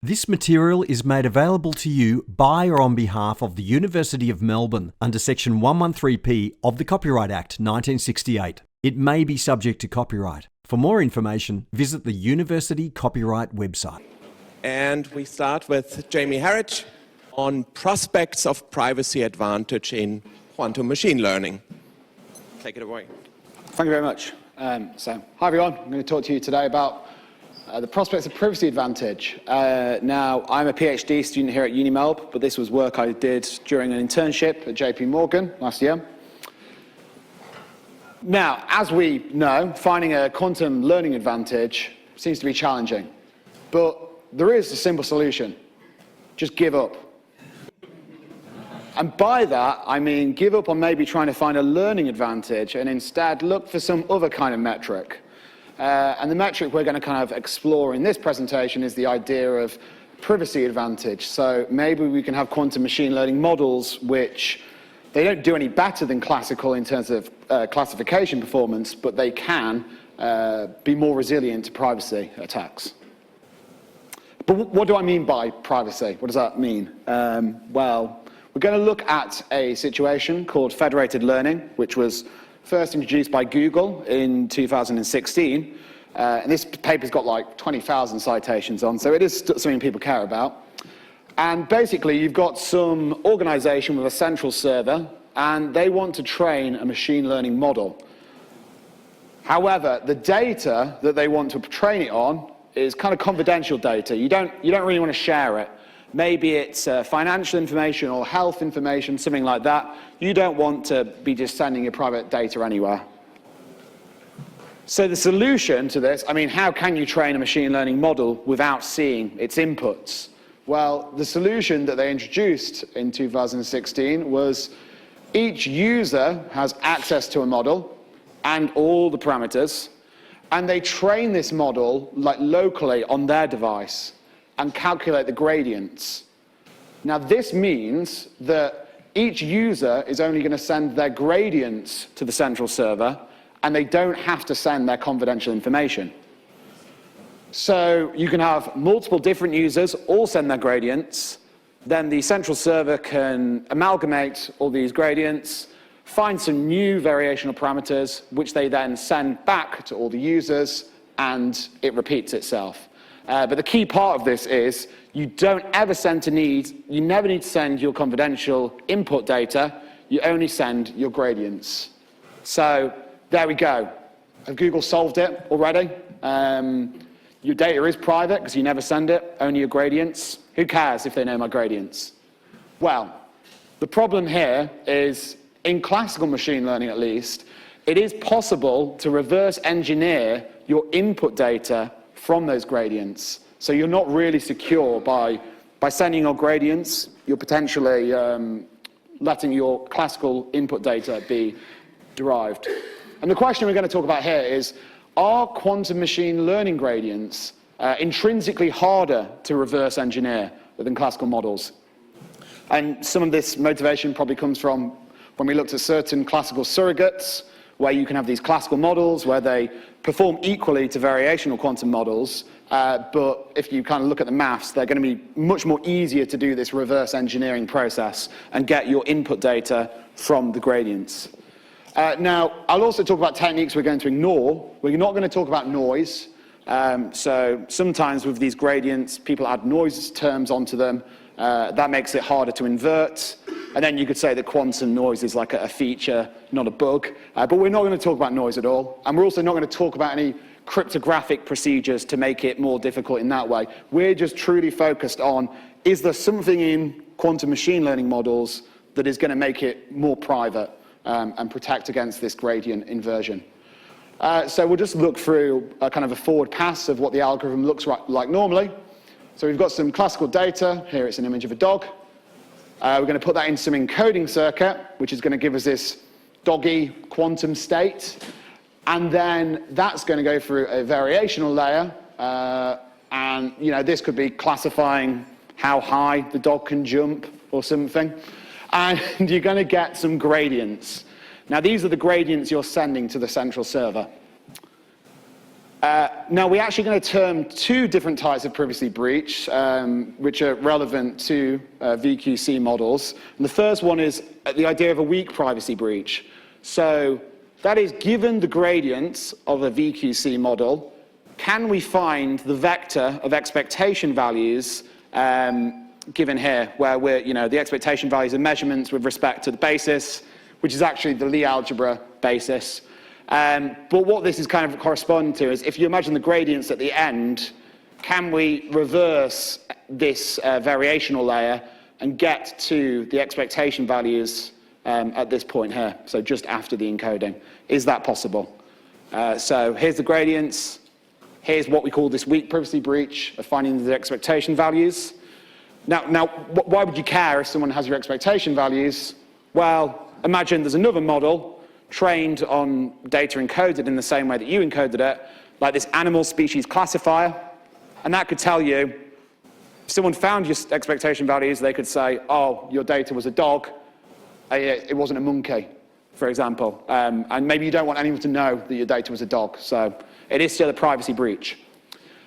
This material is made available to you by or on behalf of the University of Melbourne under Section 113P of the Copyright Act 1968. It may be subject to copyright. For more information, visit the University Copyright website. And we start with Jamie Heredge on prospects of privacy advantage in quantum machine learning. Take it away. Thank you very much. Hi everyone, I'm going to talk to you today about the prospects of privacy advantage. Now, I'm a PhD student here at UniMelb, but this was work I did during an internship at JP Morgan last year. Now, as we know, finding a quantum learning advantage seems to be challenging, but there is a simple solution. Just give up. And by that, I mean give up on maybe trying to find a learning advantage and instead look for some other kind of metric. And the metric we're going to kind of explore in this presentation is the idea of privacy advantage. So maybe we can have quantum machine learning models which they don't do any better than classical in terms of classification performance, but they can be more resilient to privacy attacks. But what do I mean by privacy? What does that mean? Well, we're going to look at a situation called federated learning, which was first introduced by Google in 2016. And this paper's got like 20,000 citations on, so it is something people care about. And basically, you've got some organization with a central server, and they want to train a machine learning model. However, the data that they want to train it on is kind of confidential data. You don't really want to share it. Maybe it's financial information or health information, something like that. You don't want to be just sending your private data anywhere. So the solution to this, I mean, how can you train a machine learning model without seeing its inputs? Well, the solution that they introduced in 2016 was each user has access to a model and all the parameters, and they train this model like locally on their device and calculate the gradients. Now, this means that each user is only going to send their gradients to the central server, and they don't have to send their confidential information. So you can have multiple different users all send their gradients, then the central server can amalgamate all these gradients, find some new variational parameters, which they then send back to all the users, and it repeats itself. But the key part of this is you don't ever you never need to send your confidential input data, you only send your gradients. So there we go. Have Google solved it already? Your data is private because you never send it, only your gradients. Who cares if they know my gradients? Well, the problem here is, in classical machine learning at least, it is possible to reverse engineer your input data from those gradients. So you're not really secure by sending your gradients, you're potentially letting your classical input data be derived. And the question we're going to talk about here is, are quantum machine learning gradients intrinsically harder to reverse engineer than classical models? And some of this motivation probably comes from when we looked at certain classical surrogates, where you can have these classical models where they perform equally to variational quantum models, but if you kind of look at the maths, they're going to be much more easier to do this reverse engineering process and get your input data from the gradients. Now, I'll also talk about techniques we're going to ignore. We're not going to talk about noise. So sometimes with these gradients, people add noise terms onto them. That makes it harder to invert. And then you could say that quantum noise is like a feature, not a bug. But we're not going to talk about noise at all. And we're also not going to talk about any cryptographic procedures to make it more difficult in that way. We're just truly focused on, is there something in quantum machine learning models that is going to make it more private and protect against this gradient inversion? So we'll just look through a kind of a forward pass of what the algorithm looks like normally. So we've got some classical data. Here it's an image of a dog. We're going to put that in some encoding circuit, which is going to give us this doggy quantum state. And then that's going to go through a variational layer. And this could be classifying how high the dog can jump or something. And you're going to get some gradients. Now, these are the gradients you're sending to the central server. Now, we're actually going to term two different types of privacy breach, which are relevant to VQC models. And the first one is the idea of a weak privacy breach. So that is, given the gradients of a VQC model, can we find the vector of expectation values given here, where the expectation values are measurements with respect to the basis, which is actually the Lie algebra basis. But what this is kind of corresponding to is, if you imagine the gradients at the end, can we reverse this variational layer and get to the expectation values at this point here, so just after the encoding? Is that possible? So here's the gradients. Here's what we call this weak privacy breach of finding the expectation values. Now, why would you care if someone has your expectation values? Well, imagine there's another model trained on data encoded in the same way that you encoded it, like this animal species classifier, and that could tell you, if someone found your expectation values, they could say, oh, your data was a dog, it wasn't a monkey, for example. And maybe you don't want anyone to know that your data was a dog, so it is still a privacy breach.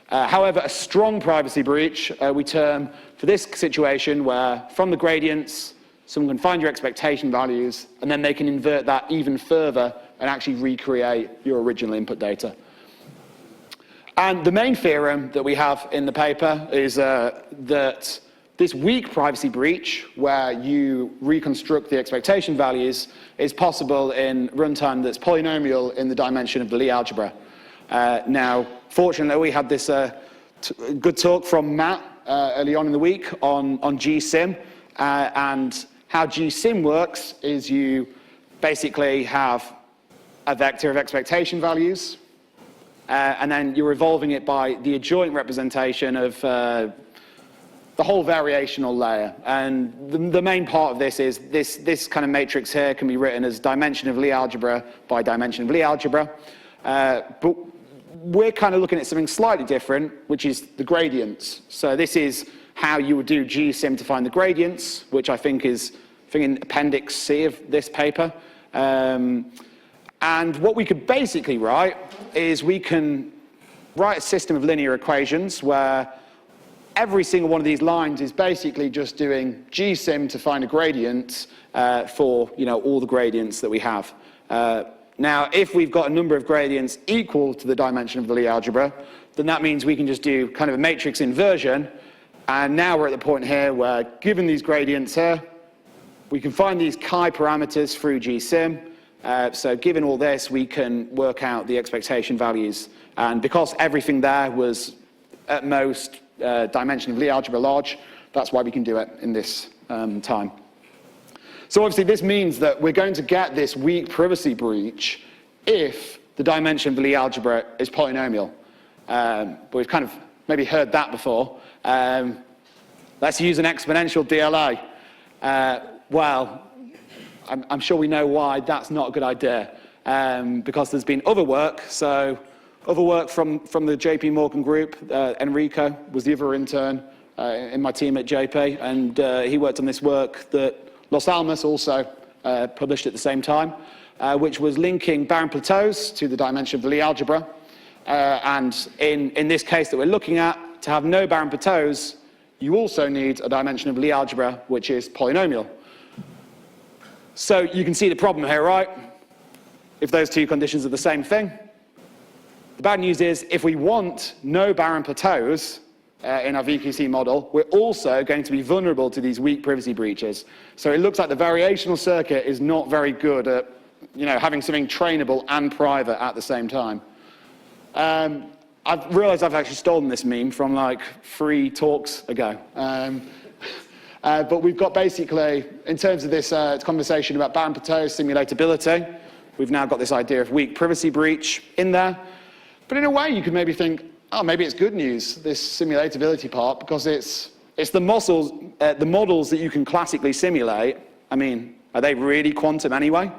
However, a strong privacy breach we term for this situation where, from the gradients, someone can find your expectation values, and then they can invert that even further and actually recreate your original input data. And the main theorem that we have in the paper is that this weak privacy breach, where you reconstruct the expectation values, is possible in runtime that's polynomial in the dimension of the Lie algebra. Now, fortunately, we had this good talk from Matt early on in the week on GSIM, and how GSIM works is you basically have a vector of expectation values, and then you're evolving it by the adjoint representation of the whole variational layer. And the main part of this is this kind of matrix here can be written as dimension of Lie algebra by dimension of Lie algebra. But we're kind of looking at something slightly different, which is the gradients. So this is how you would do GSIM to find the gradients, which I think is in Appendix C of this paper. And what we could basically write is we can write a system of linear equations where every single one of these lines is basically just doing GSIM to find a gradient for all the gradients that we have. Now, if we've got a number of gradients equal to the dimension of the Lie algebra, then that means we can just do kind of a matrix inversion. And now we're at the point here where, given these gradients here, we can find these chi parameters through GSIM. So given all this, we can work out the expectation values. And because everything there was at most dimension of Lie algebra large, that's why we can do it in this time. So obviously this means that we're going to get this weak privacy breach if the dimension of the Lie algebra is polynomial. But we've kind of maybe heard that before. Let's use an exponential DLA. Well, I'm sure we know why that's not a good idea, because there's been other work. So other work from the JP Morgan group. Enrico was the other intern in my team at JP, and he worked on this work that Los Alamos also published at the same time, which was linking barren plateaus to the dimension of the Lie algebra. And in this case that we're looking at, to have no barren plateaus, you also need a dimension of Lie algebra, which is polynomial. So you can see the problem here, right? If those two conditions are the same thing. The bad news is, if we want no barren plateaus in our VQC model, we're also going to be vulnerable to these weak privacy breaches. So it looks like the variational circuit is not very good at having something trainable and private at the same time. I've realized I've actually stolen this meme from like 3 talks ago. But we've got basically, in terms of this conversation about barren plateaus, simulatability, we've now got this idea of weak privacy breach in there. But in a way, you could maybe think, oh, maybe it's good news, this simulatability part, because it's the models that you can classically simulate. I mean, are they really quantum anyway?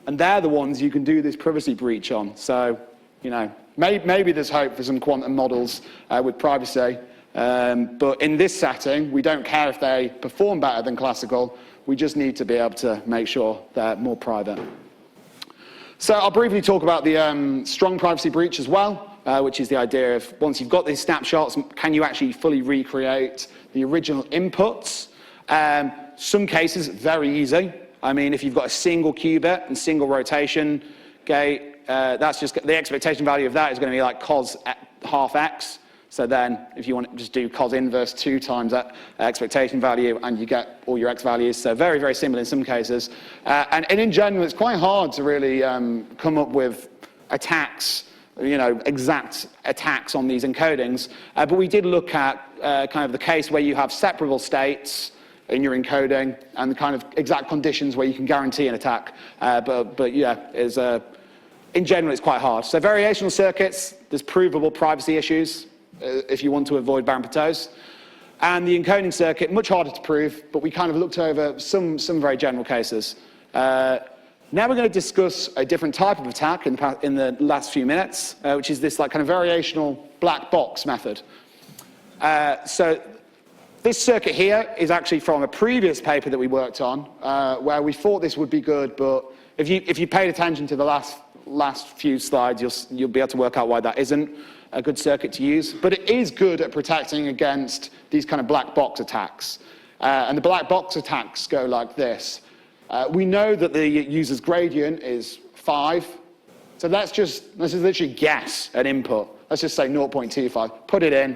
And they're the ones you can do this privacy breach on. So, maybe there's hope for some quantum models with privacy. But in this setting, we don't care if they perform better than classical. We just need to be able to make sure they're more private. So I'll briefly talk about the strong privacy breach as well. which is the idea of once you've got these snapshots, can you actually fully recreate the original inputs? Some cases, very easy. I mean, if you've got a single qubit and single rotation gate, that's just the expectation value of that is going to be like cos half x. So then, if you want to just do cos inverse 2 times that expectation value, and you get all your x values. So very, very simple in some cases. And in general, it's quite hard to really come up with attacks, exact attacks on these encodings. But we did look at kind of the case where you have separable states in your encoding and the kind of exact conditions where you can guarantee an attack. But yeah, in general, it's quite hard. So variational circuits, there's provable privacy issues if you want to avoid Baron-Pettos. And the encoding circuit, much harder to prove, but we kind of looked over some very general cases. Now we're going to discuss a different type of attack in the last few minutes, which is this like kind of variational black box method. So this circuit here is actually from a previous paper that we worked on, where we thought this would be good, but if you paid attention to the last few slides, you'll be able to work out why that isn't a good circuit to use. But it is good at protecting against these kind of black box attacks. And the black box attacks go like this. We know that the user's gradient is 5. So let's just literally guess an input. Let's just say 0.25. Put it in,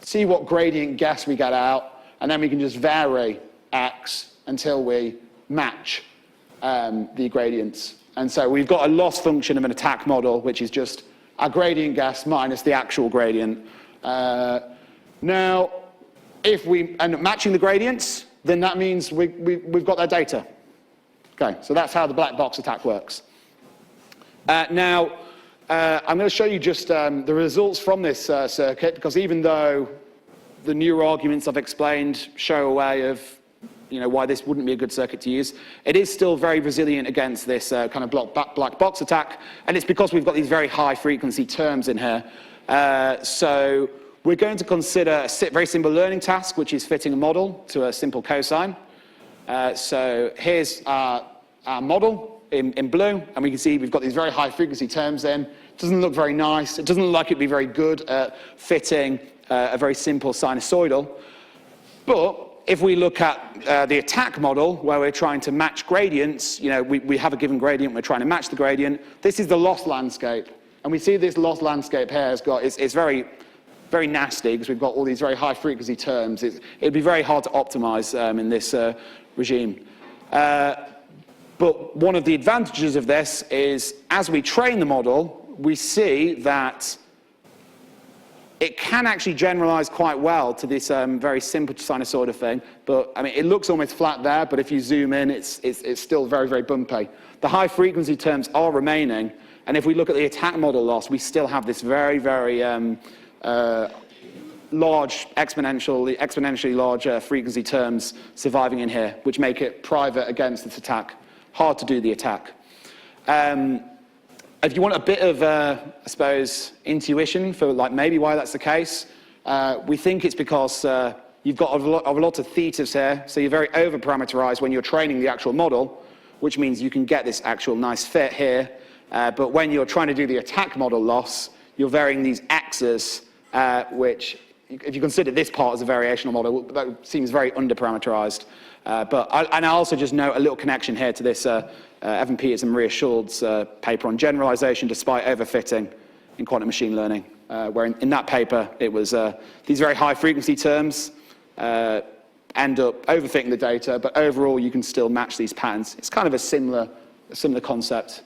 see what gradient guess we get out, and then we can just vary x until we match the gradients. And so we've got a loss function of an attack model, which is just our gradient guess minus the actual gradient. Now, if we end up matching the gradients, then that means we've got that data. Okay, so that's how the black box attack works. Now, I'm going to show you just the results from this circuit, because even though the newer arguments I've explained show a way of why this wouldn't be a good circuit to use, it is still very resilient against this kind of black box attack, and it's because we've got these very high frequency terms in here. So we're going to consider a very simple learning task, which is fitting a model to a simple cosine. So here's our model in blue, and we can see we've got these very high frequency terms in. It doesn't look very nice. It doesn't look like it'd be very good at fitting a very simple sinusoidal. But if we look at the attack model, where we're trying to match gradients, we have a given gradient, we're trying to match the gradient. This is the loss landscape. And we see this loss landscape here it's very, very nasty, because we've got all these very high frequency terms. It'd be very hard to optimize in this regime. But one of the advantages of this is, as we train the model, we see that it can actually generalize quite well to this very simple sinusoidal thing. But I mean, it looks almost flat there, but if you zoom in, it's still very, very bumpy. The high frequency terms are remaining, and if we look at the attack model loss, we still have this very, very large, exponentially large frequency terms surviving in here, which make it private against this attack. Hard to do the attack. If you want a bit of, I suppose, intuition for maybe why that's the case, we think it's because you've got a lot of thetas here, so you're very over-parameterized when you're training the actual model, which means you can get this actual nice fit here. But when you're trying to do the attack model loss, you're varying these x's, which, if you consider this part as a variational model, that seems very under-parameterized. And I also just note a little connection here to this Evan Peters and Maria Schultz's paper on generalization despite overfitting in quantum machine learning, where in that paper it was these very high frequency terms end up overfitting the data, but overall you can still match these patterns. It's kind of a similar concept.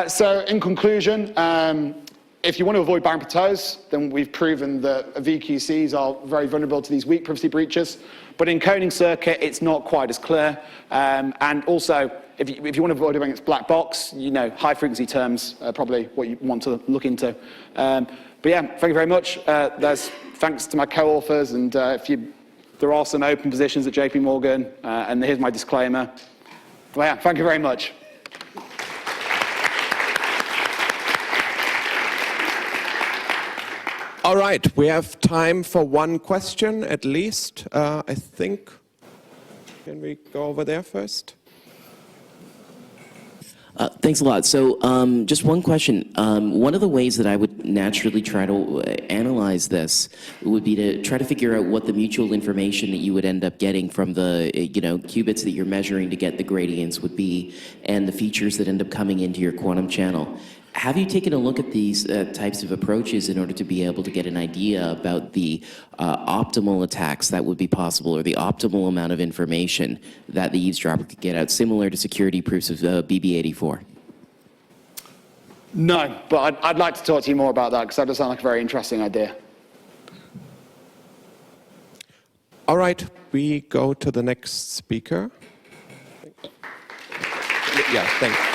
So in conclusion, if you want to avoid Baron-Pettos, then we've proven that VQCs are very vulnerable to these weak privacy breaches. But in coding circuit, it's not quite as clear. And also, if you want to avoid against black box, high frequency terms are probably what you want to look into. But yeah, thank you very much. There's thanks to my co-authors, and there are some open positions at JP Morgan, and here's my disclaimer. But yeah, thank you very much. All right, we have time for one question at least, I think. Can we go over there first? Thanks a lot. So just one question. One of the ways that I would naturally try to analyze this would be to try to figure out what the mutual information that you would end up getting from the qubits that you're measuring to get the gradients would be, and the features that end up coming into your quantum channel. Have you taken a look at these types of approaches in order to be able to get an idea about the optimal attacks that would be possible, or the optimal amount of information that the eavesdropper could get out, similar to security proofs of BB84? No, but I'd like to talk to you more about that, because that does sound like a very interesting idea. All right, we go to the next speaker. Yeah, thanks.